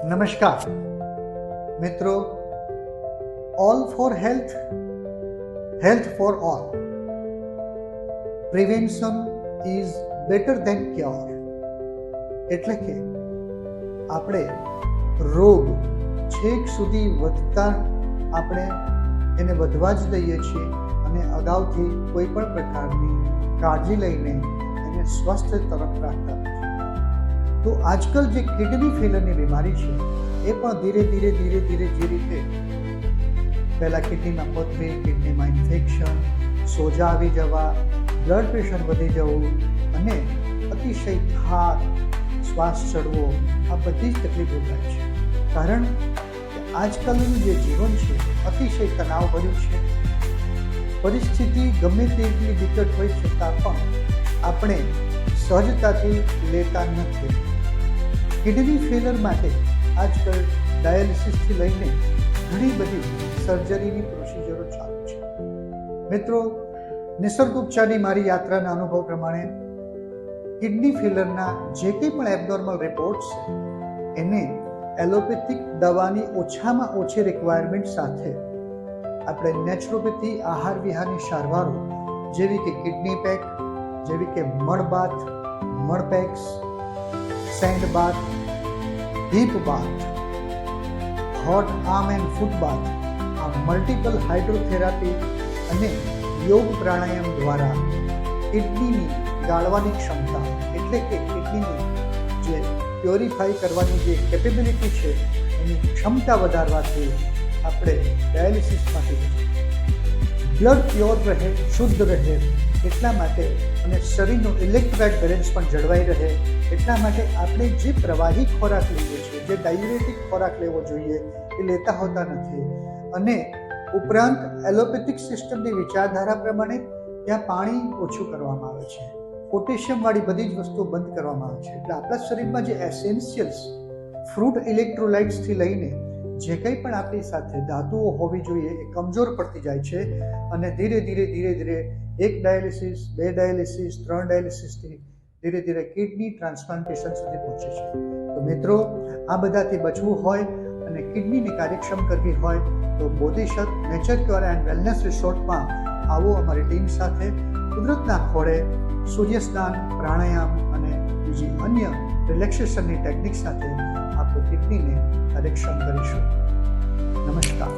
નમસ્કાર મિત્રો, all for health, health for all. Prevention is better than cure. એટલે કે આપણે રોગ છેક સુધી વધતા આપણે એને વધવા જ દઈએ છીએ અને અગાઉથી કોઈ પણ પ્રકારની કાળજી લઈને એને સ્વસ્થ તરફ રાખતા નથી. તો આજકાલ જે કિડની ફેલરની બીમારી છે એ પણ ધીરે ધીરે જે રીતે પહેલાં કિડનીમાં પથરી, કિડનીમાં ઇન્ફેક્શન, સોજા આવી જવા, બ્લડ પ્રેશર વધી જવું અને અતિશય થાક, શ્વાસ ચડવો, આ બધી જ તકલીફો થાય છે. કારણ કે આજકાલનું જે જીવન છે અતિશય તણાવભર્યું છે. પરિસ્થિતિ ગમે તેટલી વિકટ હોય છતાં પણ આપણે સહજતાથી લેતા નથી. કિડની ફેલર માટે આજકાલ ડાયાલિસિસથી લઈને ઘણી બધી સર્જરીની પ્રોસિજરો ચાલુ છે. મિત્રો, નિસર્ગ ઉપચારની મારી યાત્રાના અનુભવ પ્રમાણે કિડની ફેલરના જે કંઈ પણ એબનોર્મલ રિપોર્ટ્સ છે એને એલોપેથિક દવાની ઓછામાં ઓછી રિક્વાયરમેન્ટ સાથે આપણે નેચરોપેથી આહાર વિહારની સારવારો જેવી કે કિડની પેક, જેવી કે mud bath, mud packs, sand bath, deep bath, hot arm and foot bath, આ મલ્ટિપલ હાઇડ્રોથેરાપી અને યોગ પ્રાણાયામ દ્વારા કિડનીની ગાળવાની ક્ષમતા, એટલે કે કિડનીની જે પ્યોરિફાઈ કરવાની જે કેપેબિલિટી છે એની ક્ષમતા વધારવાથી આપણે ડાયાલિસિસમાંથી બ્લડ પ્યોર રહે, શુદ્ધ રહે એટલા માટે અને શરીરનું ઇલેક્ટ્રોલાઇટ બેલેન્સ પણ જળવાઈ રહે એટલા માટે આપણે જે પ્રવાહી ખોરાક લઈએ છીએ, જે ડાયુરેટિક ખોરાક લેવો જોઈએ એ લેતા હોતા નથી. અને ઉપરાંત એલોપેથિક સિસ્ટમની વિચારધારા પ્રમાણે ત્યાં પાણી ઓછું કરવામાં આવે છે, પોટેશિયમવાળી બધી જ વસ્તુઓ બંધ કરવામાં આવે છે. એટલે આપણા શરીરમાં જે એસેન્શિયલ્સ ફ્રૂટ ઇલેક્ટ્રોલાઇટ્સથી લઈને જે કંઈ પણ આપણી સાથે ધાતુઓ હોવી જોઈએ એ કમજોર પડતી જાય છે અને ધીરે ધીરે એક ડાયાલિસિસ, 2 ડાયાલિસિસ, 3 ડાયાલિસિસથી ધીરે કિડની ટ્રાન્સપ્લાન્ટેશન સુધી પહોંચે છે. તો મિત્રો, આ બધાથી બચવું હોય અને કિડનીને કાર્યક્ષમ કરવી હોય તો બોધિસત્વ નેચર ક્યોર એન્ડ વેલનેસ રિસોર્ટમાં આવો અમારી ટીમ સાથે કુદરતના ખોળે સૂર્યસ્નાન, પ્રાણાયામ અને બીજી અન્ય રિલેક્સેશનની ટેકનિક સાથે આપણે કિડનીને કાર્યક્ષમ કરીશું. નમસ્કાર.